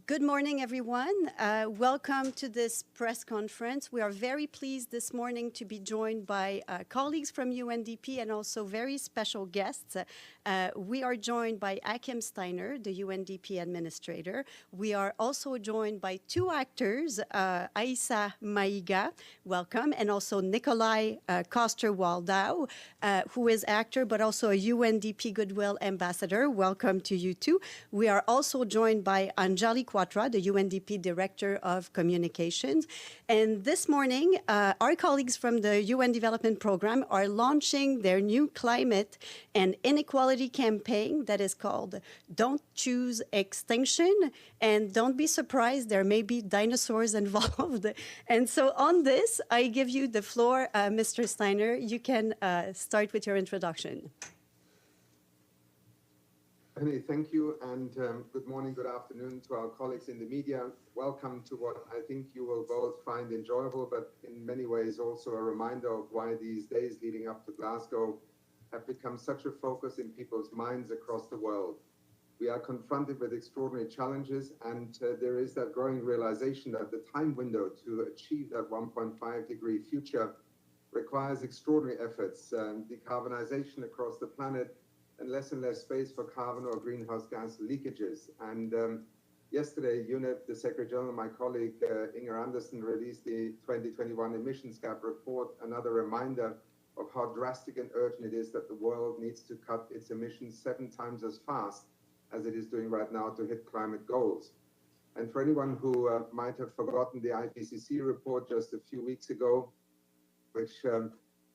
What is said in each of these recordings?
Good morning, everyone. Welcome to this press conference. We are very pleased this morning to be joined by colleagues from UNDP and also very special guests. We are joined by Achim Steiner, the UNDP Administrator. We are also joined by two actors, Aïssa Maïga, welcome, and also Nikolaj Coster-Waldau, who is actor but also a UNDP Goodwill Ambassador. Welcome to you too. We are also joined by Anjali Kwatra, the UNDP Director of Communications. And this morning, our colleagues from the UN Development Program are launching their new climate and inequality campaign that is called Don't Choose Extinction. And don't be surprised, there may be dinosaurs involved. And so on this, I give you the floor, Mr. Steiner. You can start with your introduction. Annie, thank you, and good morning, good afternoon to our colleagues in the media. Welcome to what I think you will both find enjoyable, but in many ways also a reminder of why these days leading up to Glasgow have become such a focus in people's minds across the world. We are confronted with extraordinary challenges, and there is that growing realization that the time window to achieve that 1.5-degree future requires extraordinary efforts, decarbonization across the planet, and less space for carbon or greenhouse gas leakages. And yesterday, UNEP, the Secretary General, my colleague Inger Andersen, released the 2021 emissions gap report, another reminder of how drastic and urgent it is that the world needs to cut its emissions 7 times as fast as it is doing right now to hit climate goals. And for anyone who might have forgotten the IPCC report just a few weeks ago, which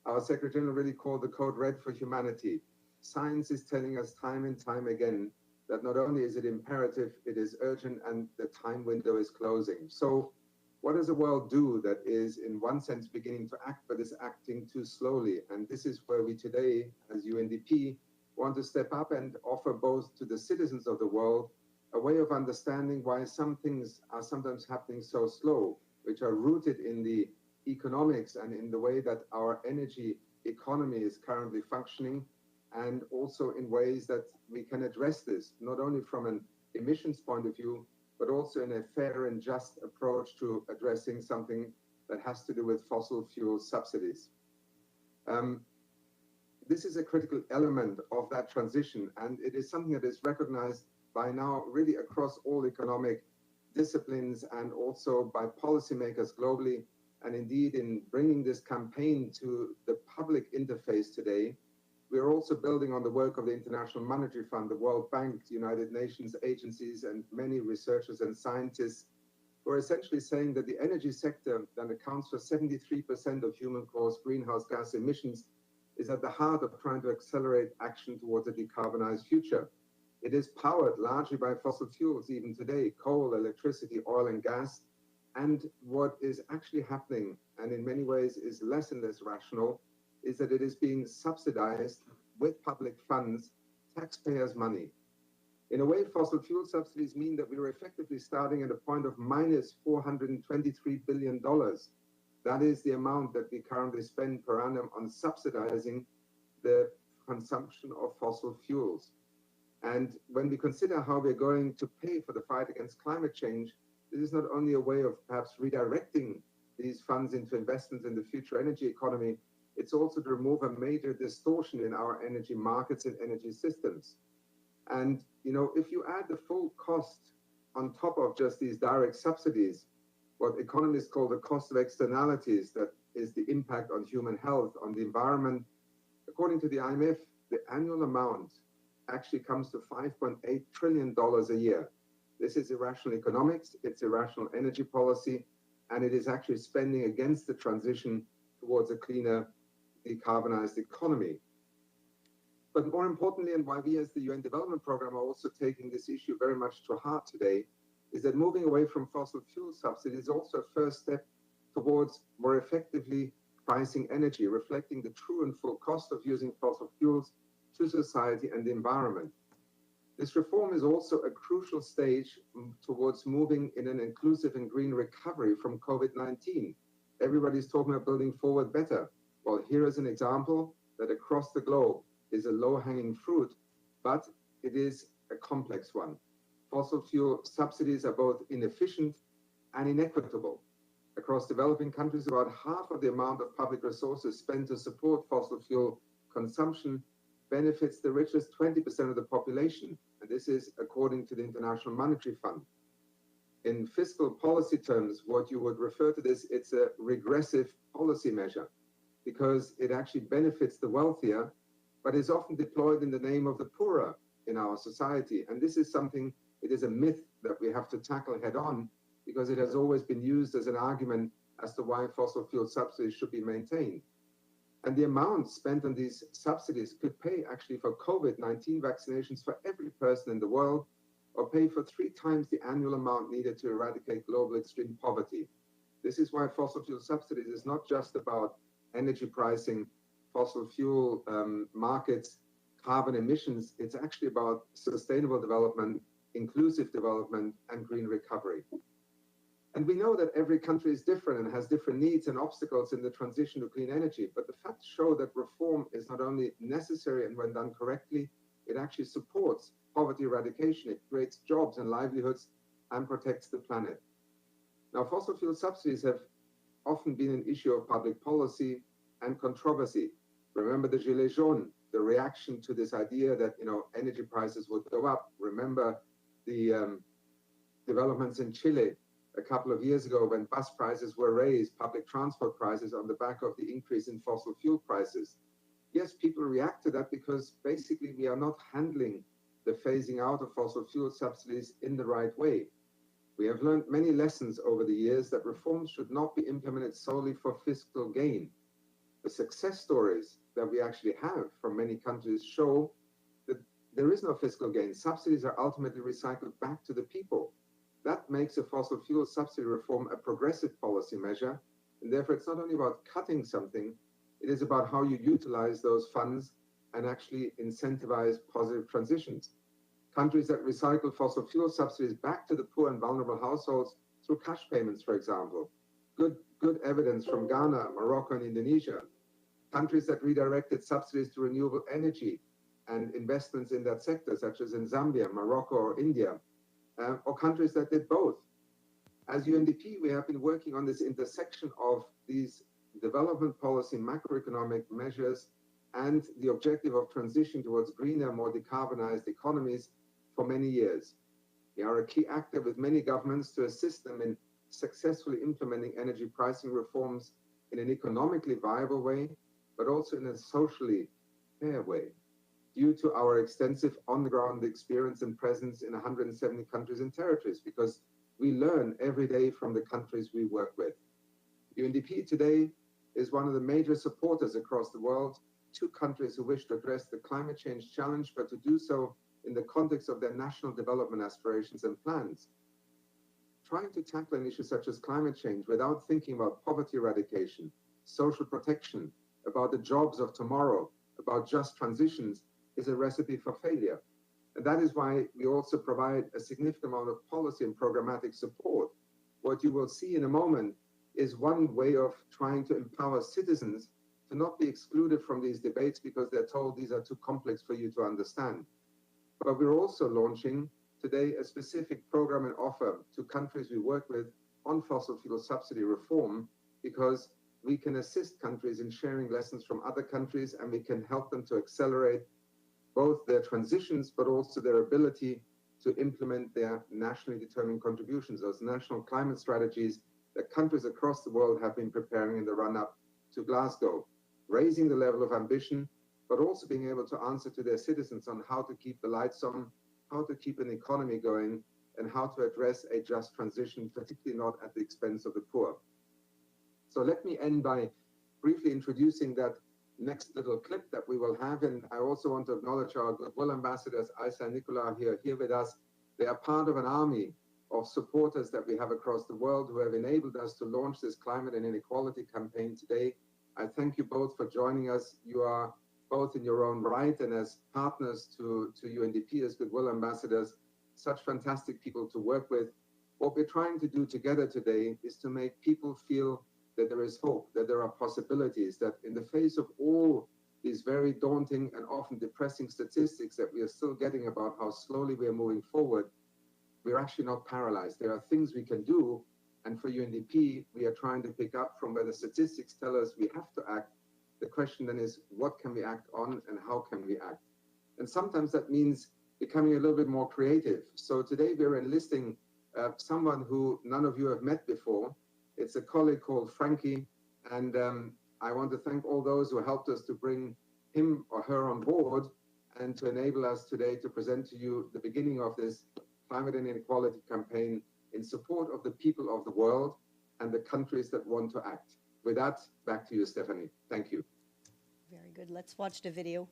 our Secretary General really called the Code Red for Humanity, science is telling us time and time again that not only is it imperative, it is urgent, and the time window is closing. So what does the world do that is in one sense beginning to act, but is acting too slowly? And this is where we today, as UNDP, want to step up and offer both to the citizens of the world a way of understanding why some things are sometimes happening so slow, which are rooted in the economics and in the way that our energy economy is currently functioning, and also in ways that we can address this, not only from an emissions point of view, but also in a fair and just approach to addressing something that has to do with fossil fuel subsidies. This is a critical element of that transition, and it is something that is recognized by now really across all economic disciplines and also by policymakers globally. And indeed, in bringing this campaign to the public interface today, we are also building on the work of the International Monetary Fund, the World Bank, the United Nations agencies, and many researchers and scientists who are essentially saying that the energy sector that accounts for 73% of human-caused greenhouse gas emissions is at the heart of trying to accelerate action towards a decarbonized future. It is powered largely by fossil fuels even today, coal, electricity, oil, and gas. And what is actually happening, and in many ways is less and less rational, is that it is being subsidized with public funds, taxpayers' money. In a way, fossil fuel subsidies mean that we are effectively starting at a point of minus $423 billion. That is the amount that we currently spend per annum on subsidizing the consumption of fossil fuels. And when we consider how we're going to pay for the fight against climate change, this is not only a way of perhaps redirecting these funds into investments in the future energy economy, it's also to remove a major distortion in our energy markets and energy systems. And, you know, if you add the full cost on top of just these direct subsidies, what economists call the cost of externalities, that is the impact on human health, on the environment, according to the IMF, the annual amount actually comes to $5.8 trillion a year. This is irrational economics, it's irrational energy policy, and it is actually spending against the transition towards a cleaner, decarbonized economy. But more importantly, and why we as the UN Development Program are also taking this issue very much to heart today, is that moving away from fossil fuel subsidies is also a first step towards more effectively pricing energy, reflecting the true and full cost of using fossil fuels to society and the environment. This reform is also a crucial stage towards moving in an inclusive and green recovery from COVID-19. Everybody's talking about building forward better. Well, here is an example that across the globe is a low-hanging fruit, but it is a complex one. fossil fuel subsidies are both inefficient and inequitable. Across developing countries, about half of the amount of public resources spent to support fossil fuel consumption benefits the richest 20% of the population, and this is according to the International Monetary Fund. In fiscal policy terms, what you would refer to this, it's a regressive policy measure because it actually benefits the wealthier, but is often deployed in the name of the poorer in our society. And this is something, it is a myth that we have to tackle head on because it has always been used as an argument as to why fossil fuel subsidies should be maintained. And the amount spent on these subsidies could pay actually for COVID-19 vaccinations for every person in the world, or pay for 3 times the annual amount needed to eradicate global extreme poverty. This is why fossil fuel subsidies is not just about energy pricing, fossil fuel markets, carbon emissions. It's actually about sustainable development, inclusive development, and green recovery. And we know that every country is different and has different needs and obstacles in the transition to clean energy. But the facts show that reform is not only necessary and when done correctly, it actually supports poverty eradication. It creates jobs and livelihoods and protects the planet. Now, fossil fuel subsidies have often been an issue of public policy and controversy. Remember the Gilets jaunes, the reaction to this idea that energy prices would go up. Remember the developments in Chile a couple of years ago when bus prices were raised, public transport prices on the back of the increase in fossil fuel prices. Yes, people react to that because basically we are not handling the phasing out of fossil fuel subsidies in the right way. We have learned many lessons over the years that reforms should not be implemented solely for fiscal gain. The success stories that we actually have from many countries show that there is no fiscal gain. Subsidies are ultimately recycled back to the people. That makes a fossil fuel subsidy reform a progressive policy measure. And therefore, it's not only about cutting something, it is about how you utilize those funds and actually incentivize positive transitions. Countries that recycle fossil fuel subsidies back to the poor and vulnerable households through cash payments, for example. Good evidence from Ghana, Morocco, and Indonesia. Countries that redirected subsidies to renewable energy and investments in that sector, such as in Zambia, Morocco, or India, or countries that did both. As UNDP, we have been working on this intersection of these development policy, macroeconomic measures, and the objective of transition towards greener, more decarbonized economies for many years. We are a key actor with many governments to assist them in successfully implementing energy pricing reforms in an economically viable way, but also in a socially fair way, due to our extensive on-the-ground experience and presence in 170 countries and territories, because we learn every day from the countries we work with. UNDP today is one of the major supporters across the world to countries who wish to address the climate change challenge, but to do so in the context of their national development aspirations and plans. Trying to tackle an issue such as climate change without thinking about poverty eradication, social protection, about the jobs of tomorrow, about just transitions, is a recipe for failure. And that is why we also provide a significant amount of policy and programmatic support. What you will see in a moment is one way of trying to empower citizens to not be excluded from these debates because they're told these are too complex for you to understand. But we're also launching today a specific program and offer to countries we work with on fossil fuel subsidy reform, because we can assist countries in sharing lessons from other countries, and we can help them to accelerate both their transitions, but also their ability to implement their nationally determined contributions, those national climate strategies that countries across the world have been preparing in the run-up to Glasgow, raising the level of ambition, but also being able to answer to their citizens on how to keep the lights on, how to keep an economy going, and how to address a just transition, particularly not at the expense of the poor. So let me end by briefly introducing that next little clip that we will have. And I also want to acknowledge our Goodwill Ambassadors, Aïssa and Nikolaj, here with us. They are part of an army of supporters that we have across the world who have enabled us to launch this climate and inequality campaign today. I thank you both for joining us. You are both in your own right and as partners to UNDP as Goodwill Ambassadors, such fantastic people to work with. What we're trying to do together today is to make people feel that there is hope, that there are possibilities, that in the face of all these very daunting and often depressing statistics that we are still getting about how slowly we are moving forward, we're actually not paralyzed. There are things we can do. And for UNDP, we are trying to pick up from where the statistics tell us we have to act. The question then is, what can we act on and how can we act? And sometimes that means becoming a little bit more creative. So today we're enlisting someone who none of you have met before. It's a colleague called Frankie. And I want to thank all those who helped us to bring him or her on board and to enable us today to present to you the beginning of this climate and inequality campaign in support of the people of the world and the countries that want to act. With that, back to you, Stephanie. Thank you. Very good. Let's watch the video.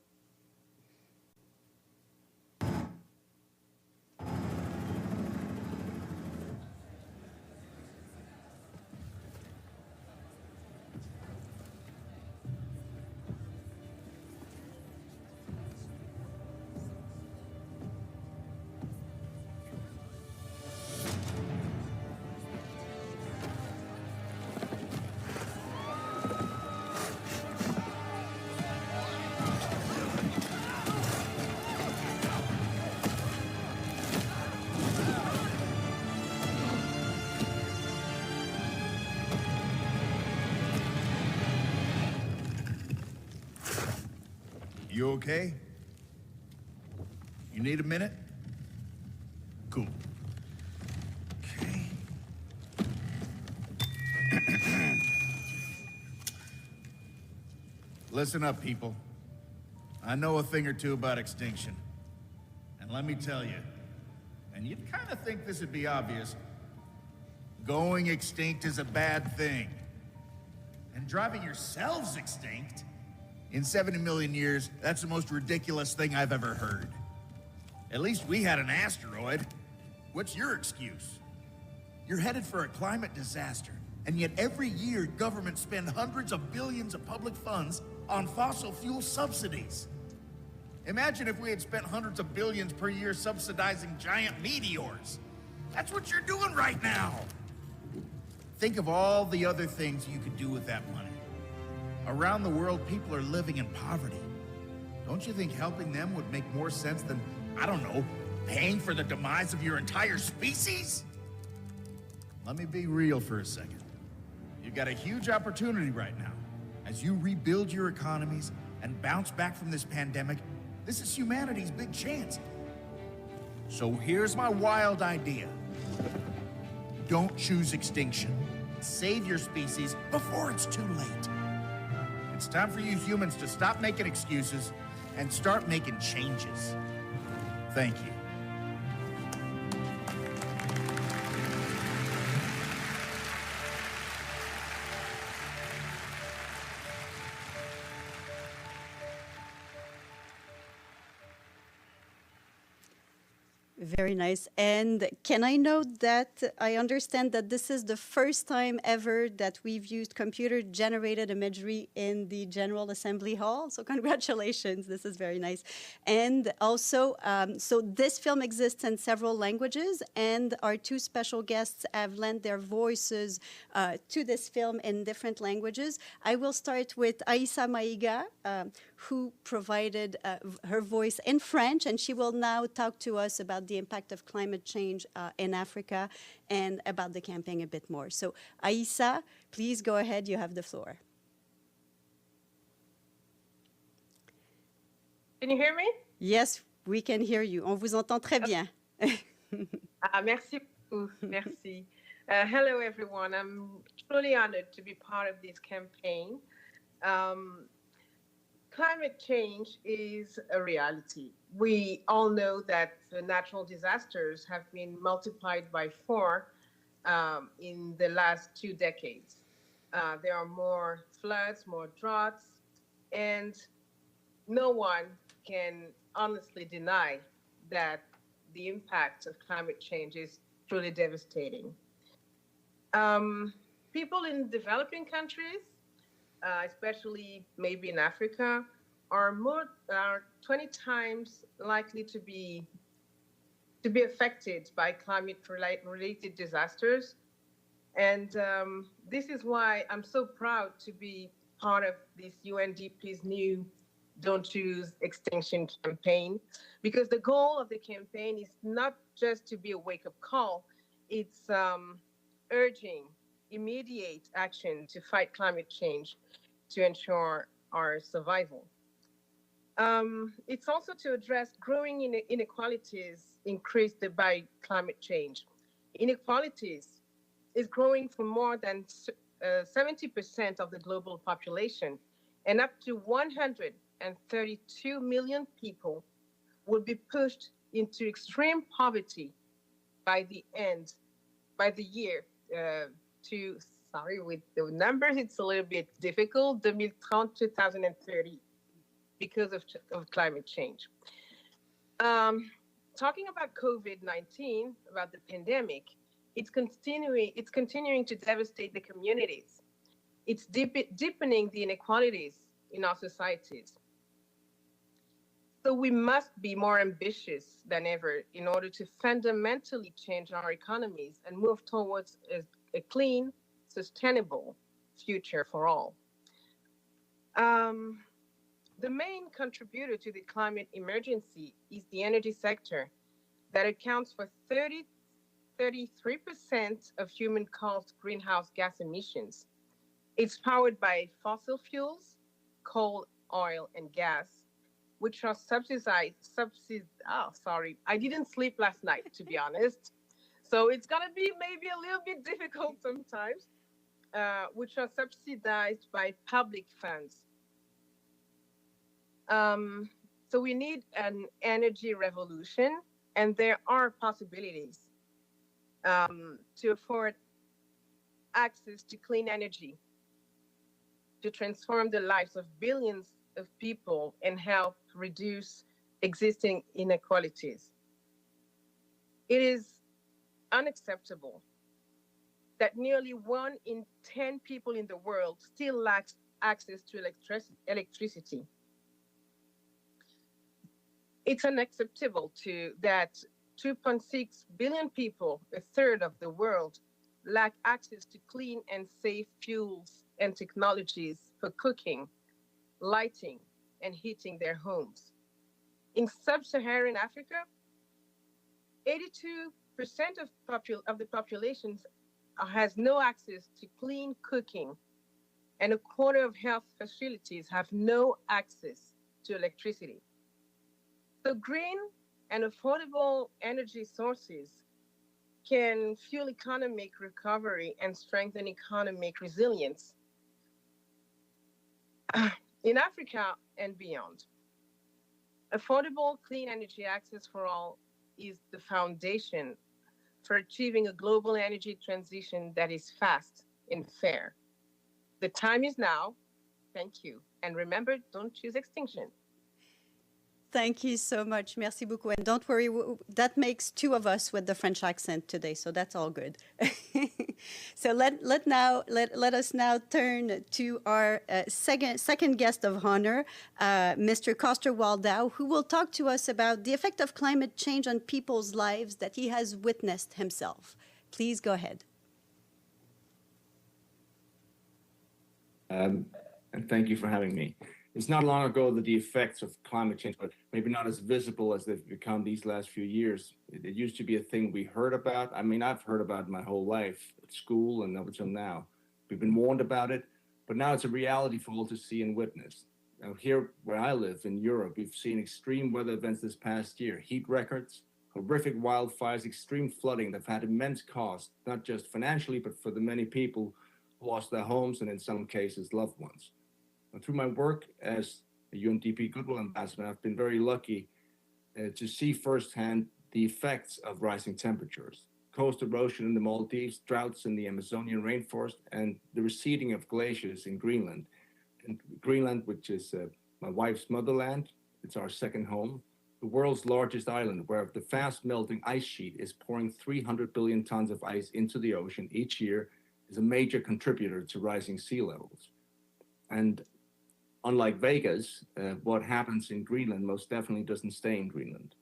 You okay? You need a minute? Cool. Okay. Listen up, people. I know a thing or two about extinction. And let me tell you, and you'd kind of think this would be obvious, going extinct is a bad thing. And driving yourselves extinct? In 70 million years, that's the most ridiculous thing I've ever heard. At least we had an asteroid. What's your excuse? You're headed for a climate disaster, and yet every year governments spend hundreds of billions of public funds on fossil fuel subsidies. Imagine if we had spent hundreds of billions per year subsidizing giant meteors. That's what you're doing right now. Think of all the other things you could do with that money. Around the world, people are living in poverty. Don't you think helping them would make more sense than, I don't know, paying for the demise of your entire species? Let me be real for a second. You've got a huge opportunity right now. As you rebuild your economies and bounce back from this pandemic, this is humanity's big chance. So here's my wild idea. Don't choose extinction. Save your species before it's too late. It's time for you humans to stop making excuses and start making changes. Thank you. Very nice. And can I note that I understand that this is the first time ever that we've used computer-generated imagery in the General Assembly Hall. So congratulations. This is very nice. And also, so this film exists in several languages, and our two special guests have lent their voices to this film in different languages. I will start with Aïssa Maïga, who provided her voice in French, and she will now talk to us about the impact of climate change in Africa and about the campaign a bit more. So, Aïssa, please go ahead. You have the floor. Can you hear me? Yes, we can hear you. On vous entend très bien. Merci beaucoup. Merci. Hello, everyone. I'm truly honored to be part of this campaign. Climate change is a reality. We all know that the natural disasters have been multiplied by 4 in the last 2 decades. There are more floods, more droughts, and no one can honestly deny that the impact of climate change is truly devastating. People in developing countries, especially maybe in Africa, are 20 times likely to be affected by climate-related disasters. And this is why I'm so proud to be part of this UNDP's new Don't Choose Extinction campaign, because the goal of the campaign is not just to be a wake-up call, it's urging immediate action to fight climate change to ensure our survival. It's also to address growing inequalities increased by climate change. Inequalities is growing for more than 70% of the global population, and up to 132 million people will be pushed into extreme poverty by the year sorry, with the numbers, it's a little bit difficult, 2030, because of climate change. Talking about COVID-19, about the pandemic, it's continuing to devastate the communities. It's deepening the inequalities in our societies. So we must be more ambitious than ever in order to fundamentally change our economies and move towards a clean, sustainable future for all. The main contributor to the climate emergency is the energy sector, that accounts for 33% of human-caused greenhouse gas emissions. It's powered by fossil fuels, coal, oil, and gas, which are I didn't sleep last night, to be honest. So it's gonna be maybe a little bit difficult sometimes, which are subsidized by public funds. So we need an energy revolution, and there are possibilities to afford access to clean energy, to transform the lives of billions of people and help reduce existing inequalities. It is unacceptable that nearly 1 in 10 people in the world still lacks access to electricity. It's unacceptable that 2.6 billion people, a third of the world, lack access to clean and safe fuels and technologies for cooking, lighting, and heating their homes. In sub-Saharan Africa, 82% of the population has no access to clean cooking, and a quarter of health facilities have no access to electricity. So green and affordable energy sources can fuel economic recovery and strengthen economic resilience in Africa and beyond. Affordable clean energy access for all is the foundation for achieving a global energy transition that is fast and fair. The time is now. Thank you. And remember, don't choose extinction. Thank you so much. Merci beaucoup. And don't worry, that makes 2 of us with the French accent today, so that's all good. So let us now turn to our second guest of honor, Mr. Coster-Waldau, who will talk to us about the effect of climate change on people's lives that he has witnessed himself. Please go ahead. And thank you for having me. It's not long ago that the effects of climate change were maybe not as visible as they've become these last few years. It used to be a thing we heard about. I mean, I've heard about it my whole life at school and up until now. We've been warned about it, but now it's a reality for all to see and witness. Now, here where I live in Europe, we've seen extreme weather events this past year, heat records, horrific wildfires, extreme flooding that have had immense cost, not just financially, but for the many people who lost their homes and in some cases, loved ones. And through my work as a UNDP Goodwill Ambassador, I've been very lucky to see firsthand the effects of rising temperatures, coast erosion in the Maldives, droughts in the Amazonian rainforest, and the receding of glaciers in Greenland. And Greenland, which is my wife's motherland, it's our second home, the world's largest island, where the fast melting ice sheet is pouring 300 billion tons of ice into the ocean each year, is a major contributor to rising sea levels. And unlike Vegas, what happens in Greenland most definitely doesn't stay in Greenland.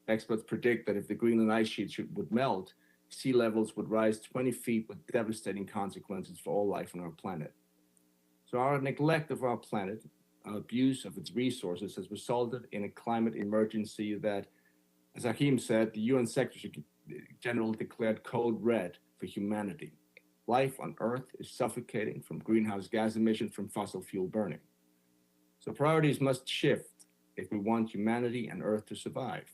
Experts predict that if the Greenland ice sheet would melt, sea levels would rise 20 feet with devastating consequences for all life on our planet. So our neglect of our planet, abuse of its resources has resulted in a climate emergency that, as Achim said, the UN Secretary General declared code red for humanity. Life on Earth is suffocating from greenhouse gas emissions from fossil fuel burning. So priorities must shift if we want humanity and Earth to survive.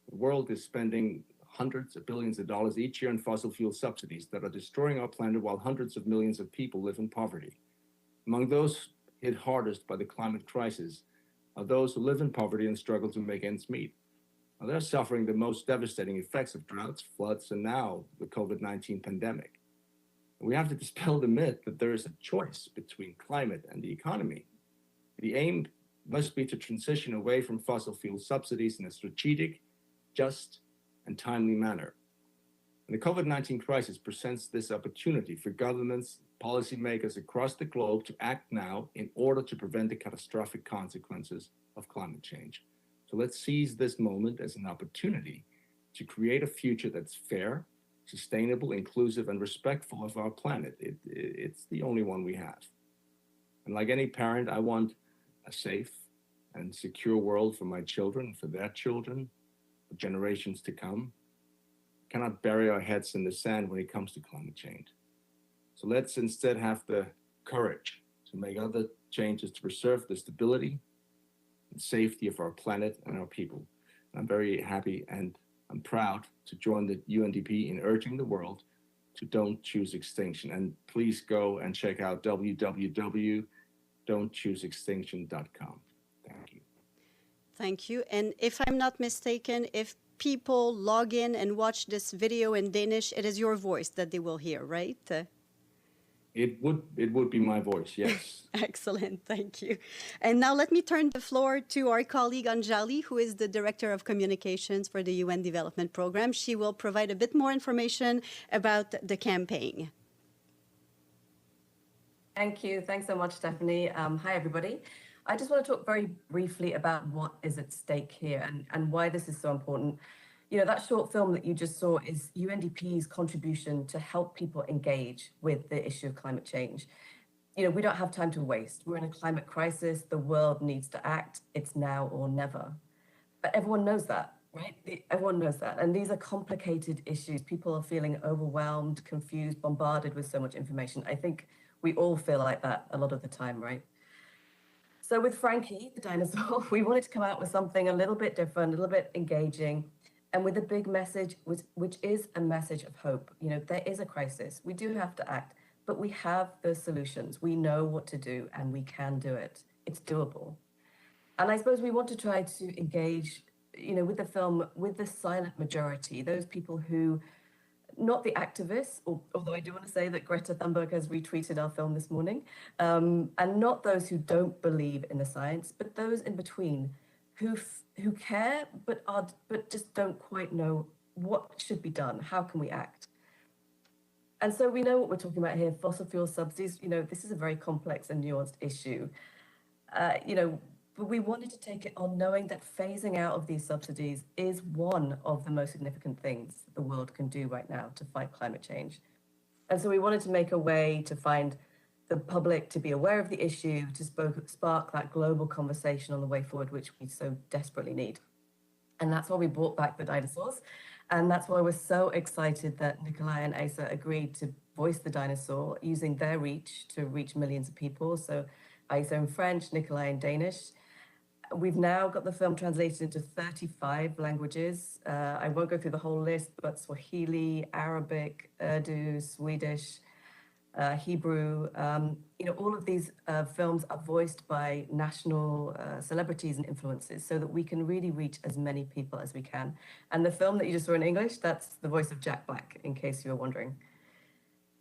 The world is spending hundreds of billions of dollars each year in fossil fuel subsidies that are destroying our planet while hundreds of millions of people live in poverty. Among those hit hardest by the climate crisis are those who live in poverty and struggle to make ends meet. Now, they're suffering the most devastating effects of droughts, floods, and now the COVID-19 pandemic. We have to dispel the myth that there is a choice between climate and the economy. The aim must be to transition away from fossil fuel subsidies in a strategic, just, and timely manner. And the COVID-19 crisis presents this opportunity for governments, policymakers across the globe to act now in order to prevent the catastrophic consequences of climate change. So let's seize this moment as an opportunity to create a future that's fair, sustainable, inclusive, and respectful of our planet. It's the only one we have. And like any parent, I want a safe and secure world for my children, for their children, for generations to come. We cannot bury our heads in the sand when it comes to climate change. So let's instead have the courage to make other changes to preserve the stability and safety of our planet and our people. And I'm very happy and I'm proud to join the UNDP in urging the world to don't choose extinction. And please go and check out www.don'tchooseextinction.com. Thank you. Thank you. And if I'm not mistaken, if people log in and watch this video in Danish, it is your voice that they will hear, right? It would be my voice, yes. Excellent, thank you. And now let me turn the floor to our colleague Anjali, who is the Director of Communications for the UN Development Program. She will provide a bit more information about the campaign. Thank you. Thanks so much, Stephanie. Hi, everybody. I just want to talk very briefly about what is at stake here and why this is so important. You know, that short film that you just saw is UNDP's contribution to help people engage with the issue of climate change. You know, we don't have time to waste. We're in a climate crisis. The world needs to act. It's now or never. But everyone knows that, right? Everyone knows that. And these are complicated issues. People are feeling overwhelmed, confused, bombarded with so much information. I think we all feel like that a lot of the time, right? So with Frankie, the dinosaur, we wanted to come out with something a little bit different, a little bit engaging, and with a big message, which is a message of hope. You know, there is a crisis. We do have to act, but we have the solutions. We know what to do, and we can do it. It's doable. And I suppose we want to try to engage, you know, with the film, with the silent majority, those people who, not the activists, although I do want to say that Greta Thunberg has retweeted our film this morning, and not those who don't believe in the science, but those in between who care, but just don't quite know what should be done. How can we act? And so we know what we're talking about here, fossil fuel subsidies. You know, this is a very complex and nuanced issue. You know, but we wanted to take it on knowing that phasing out of these subsidies is one of the most significant things the world can do right now to fight climate change. And so we wanted to make a way to find the public to be aware of the issue, to spark that global conversation on the way forward, which we so desperately need. And that's why we brought back the dinosaurs. And that's why we're so excited that Nikolaj and Aïssa agreed to voice the dinosaur using their reach to reach millions of people. So Aïssa in French, Nikolaj in Danish. We've now got the film translated into 35 languages. I won't go through the whole list, but Swahili, Arabic, Urdu, Swedish, Hebrew. You know, all of these films are voiced by national celebrities and influencers so that we can really reach as many people as we can. And the film that you just saw in English, that's the voice of Jack Black, in case you were wondering.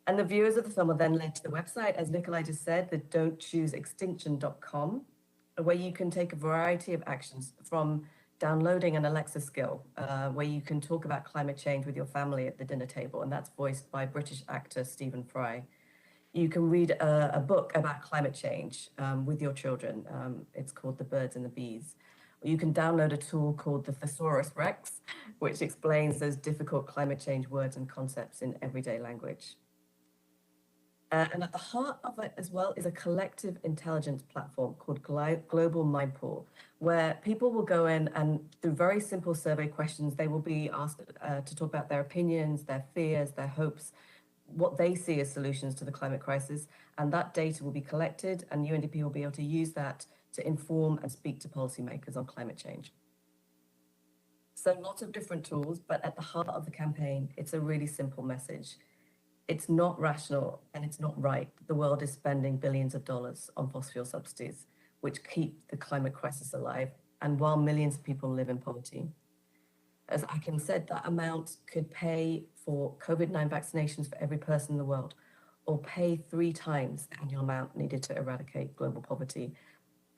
And the viewers of the film are then led to the website, as Nikolaj just said, the don'tchooseextinction.com, where you can take a variety of actions from downloading an Alexa skill, where you can talk about climate change with your family at the dinner table, and that's voiced by British actor Stephen Fry. You can read a book about climate change with your children. It's called The Birds and the Bees. Or you can download a tool called the Thesaurus Rex, which explains those difficult climate change words and concepts in everyday language. And at the heart of it as well is a collective intelligence platform called Global Mind Pool, where people will go in and through very simple survey questions, they will be asked to talk about their opinions, their fears, their hopes, what they see as solutions to the climate crisis. And that data will be collected and UNDP will be able to use that to inform and speak to policymakers on climate change. So lots of different tools, but at the heart of the campaign, it's a really simple message. It's not rational and it's not right. The world is spending billions of dollars on fossil fuel subsidies, which keep the climate crisis alive, and while millions of people live in poverty. As Achim said, that amount could pay for COVID-19 vaccinations for every person in the world, or pay 3 times the annual amount needed to eradicate global poverty.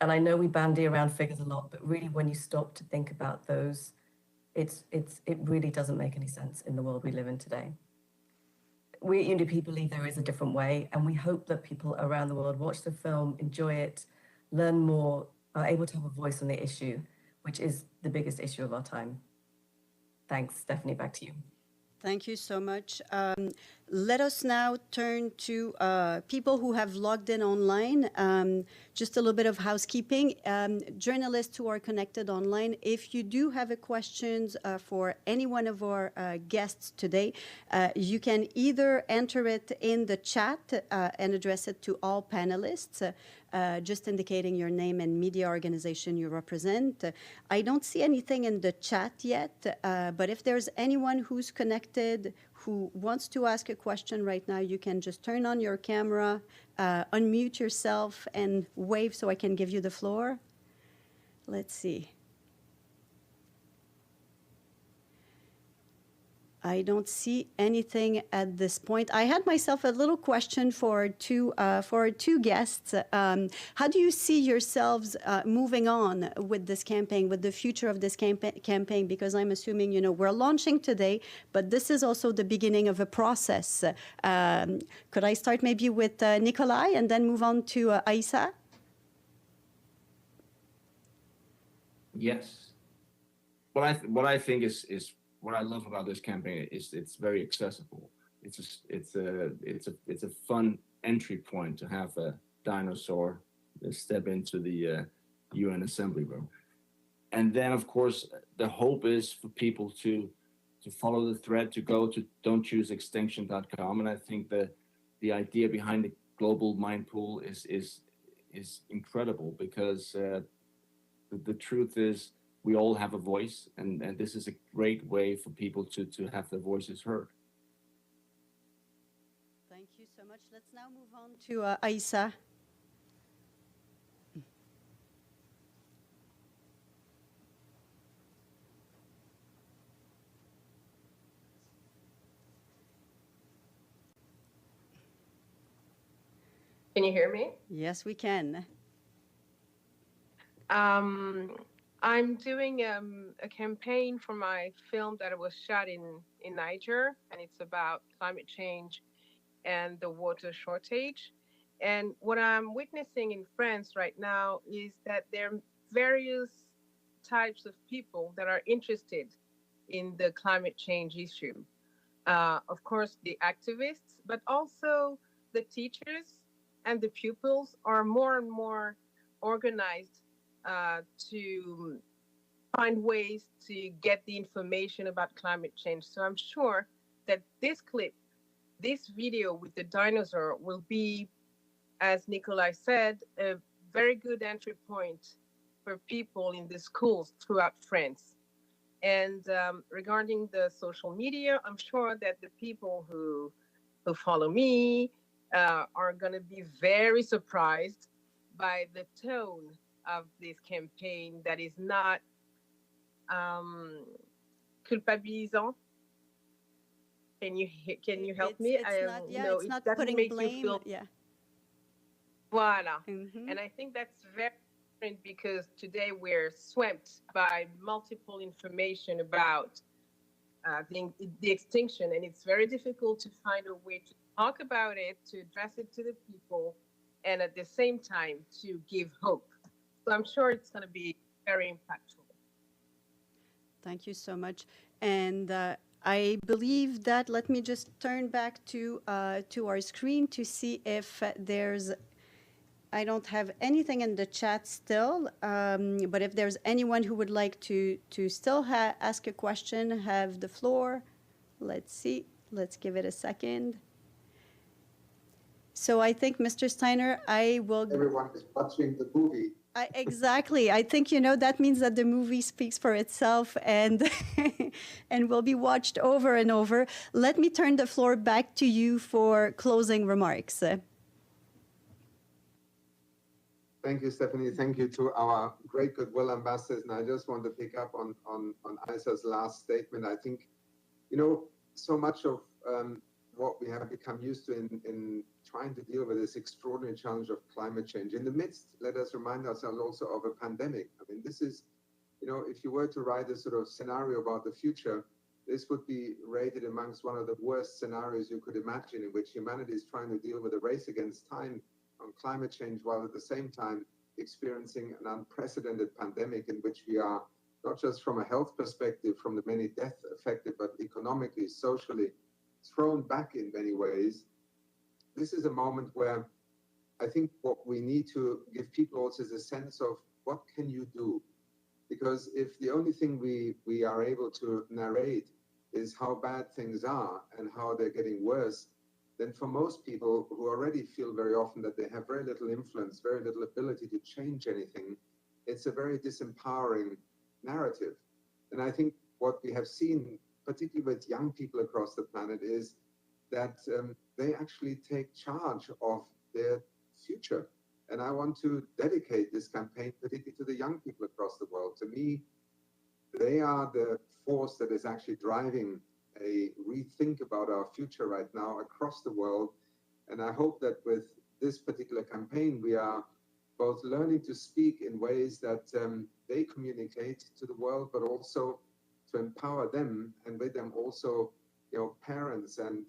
And I know we bandy around figures a lot, but really when you stop to think about those, it really doesn't make any sense in the world we live in today. We at UNDP believe there is a different way, and we hope that people around the world watch the film, enjoy it, learn more, are able to have a voice on the issue, which is the biggest issue of our time. Thanks, Stephanie, back to you. Thank you so much. Let us now turn to people who have logged in online. Just a little bit of housekeeping. Journalists who are connected online, if you do have a questions for any one of our guests today, you can either enter it in the chat and address it to all panelists, just indicating your name and media organization you represent. I don't see anything in the chat yet, but if there's anyone who's connected who wants to ask a question right now, you can just turn on your camera, unmute yourself, and wave so I can give you the floor. Let's see. I don't see anything at this point. I had myself a little question for our two guests. How do you see yourselves moving on with this campaign, with the future of this campaign? Because I'm assuming, you know, we're launching today, but this is also the beginning of a process. Could I start maybe with Nikolaj and then move on to Aïssa? Yes. What I think is what I love about this campaign is it's very accessible. It's a fun entry point to have a dinosaur step into the UN Assembly Room, and then of course the hope is for people to follow the thread, to go to don'tchooseextinction.com, and I think the idea behind the global mind pool is incredible, because the truth is, we all have a voice, and this is a great way for people to have their voices heard. Thank you so much. Let's now move on to Aïssa. Can you hear me? Yes, we can. I'm doing a campaign for my film that was shot in Niger, and it's about climate change and the water shortage. And what I'm witnessing in France right now is that there are various types of people that are interested in the climate change issue. Of course, the activists, but also the teachers and the pupils are more and more organized to find ways to get the information about climate change. So I'm sure that this clip, this video with the dinosaur will be, as Nikolaj said, a very good entry point for people in the schools throughout France. And regarding the social media, I'm sure that the people who follow me are going to be very surprised by the tone of this campaign that is not culpabilisant. Can you help me? It's not putting blame. Yeah. Voila. Mm-hmm. And I think that's very different, because today we're swamped by multiple information about the extinction, and it's very difficult to find a way to talk about it, to address it to the people, and at the same time to give hope. So I'm sure it's going to be very impactful. Thank you so much. And I believe that, let me just turn back to our screen to see if there's, I don't have anything in the chat still, but if there's anyone who would like to still ask a question, have the floor. Let's see, let's give it a second. So I think, Mr. Steiner, I will... Everyone is watching the movie. Exactly. I think, you know, that means that the movie speaks for itself and and will be watched over and over. Let me turn the floor back to you for closing remarks. Thank you, Stephanie. Thank you to our great Goodwill Ambassadors. And I just want to pick up on Aissa's last statement. I think, you know, so much of what we have become used to in trying to deal with this extraordinary challenge of climate change. In the midst, let us remind ourselves also of a pandemic. I mean, this is, you know, if you were to write a sort of scenario about the future, this would be rated amongst one of the worst scenarios you could imagine, in which humanity is trying to deal with a race against time on climate change, while at the same time experiencing an unprecedented pandemic in which we are, not just from a health perspective, from the many deaths affected, but economically, socially, thrown back in many ways. This is a moment where I think what we need to give people also is a sense of what can you do? Because if the only thing we are able to narrate is how bad things are and how they're getting worse, then for most people who already feel very often that they have very little influence, very little ability to change anything, it's a very disempowering narrative. And I think what we have seen, particularly with young people across the planet, is that they actually take charge of their future. And I want to dedicate this campaign particularly to the young people across the world. To me, they are the force that is actually driving a rethink about our future right now across the world. And I hope that with this particular campaign, we are both learning to speak in ways that they communicate to the world, but also to empower them, and with them also, you know, parents and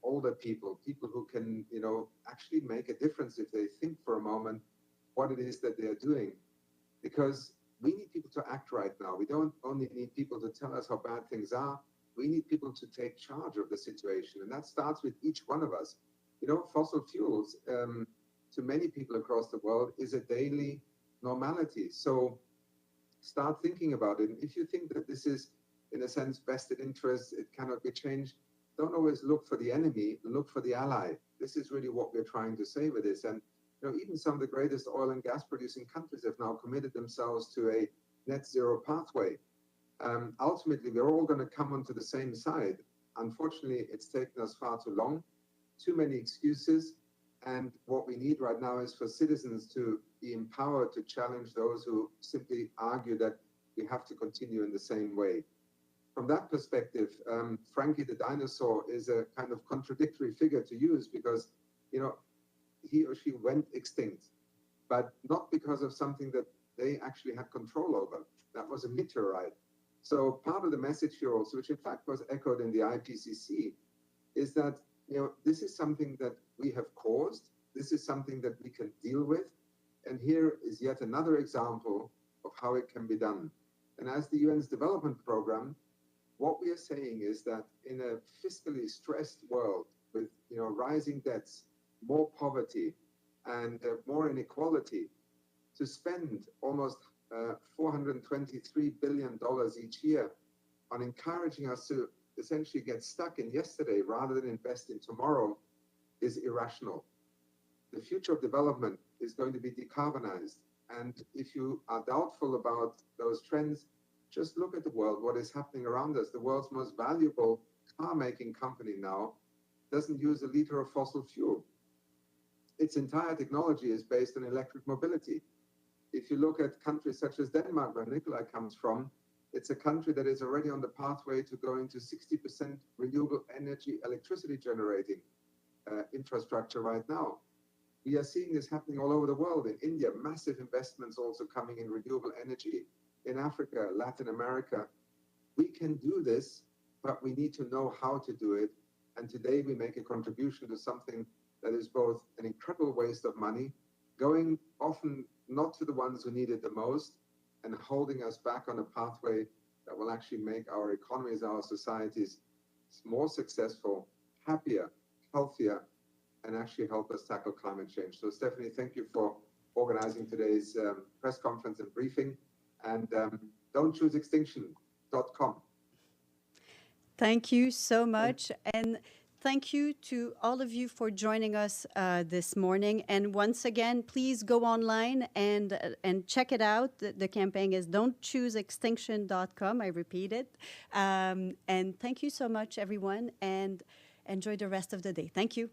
older people, people who can, you know, actually make a difference if they think for a moment what it is that they're doing. Because we need people to act right now. We don't only need people to tell us how bad things are. We need people to take charge of the situation. And that starts with each one of us. You know, fossil fuels, to many people across the world, is a daily normality. So start thinking about it. And if you think that this is, in a sense, vested interest, it cannot be changed, don't always look for the enemy, look for the ally. This is really what we're trying to say with this. And you know, even some of the greatest oil and gas producing countries have now committed themselves to a net zero pathway. Ultimately, we're all going to come onto the same side. Unfortunately, it's taken us far too long, too many excuses. And what we need right now is for citizens to be empowered to challenge those who simply argue that we have to continue in the same way. From that perspective, Frankie the dinosaur is a kind of contradictory figure to use, because, you know, he or she went extinct, but not because of something that they actually had control over. That was a meteorite. So part of the message here also, which in fact was echoed in the IPCC, is that, you know, this is something that we have caused. This is something that we can deal with. And here is yet another example of how it can be done. And as the UN's development program, what we are saying is that in a fiscally stressed world with, you know, rising debts, more poverty, and more inequality, to spend almost $423 billion each year on encouraging us to essentially get stuck in yesterday rather than invest in tomorrow is irrational. The future of development is going to be decarbonized. And if you are doubtful about those trends, just look at the world, what is happening around us. The world's most valuable car-making company now doesn't use a liter of fossil fuel. Its entire technology is based on electric mobility. If you look at countries such as Denmark, where Nikolaj comes from, it's a country that is already on the pathway to going to 60% renewable energy electricity generating infrastructure right now. We are seeing this happening all over the world. In India, massive investments also coming in renewable energy. In Africa, Latin America, we can do this, but we need to know how to do it. And today we make a contribution to something that is both an incredible waste of money, going often not to the ones who need it the most, and holding us back on a pathway that will actually make our economies, our societies more successful, happier, healthier, and actually help us tackle climate change. So Stephanie, thank you for organizing today's press conference and briefing. And don'tchooseextinction.com. Thank you so much. And thank you to all of you for joining us this morning. And once again, please go online and check it out. The campaign is don'tchooseextinction.com. I repeat it. And thank you so much, everyone, and enjoy the rest of the day. Thank you.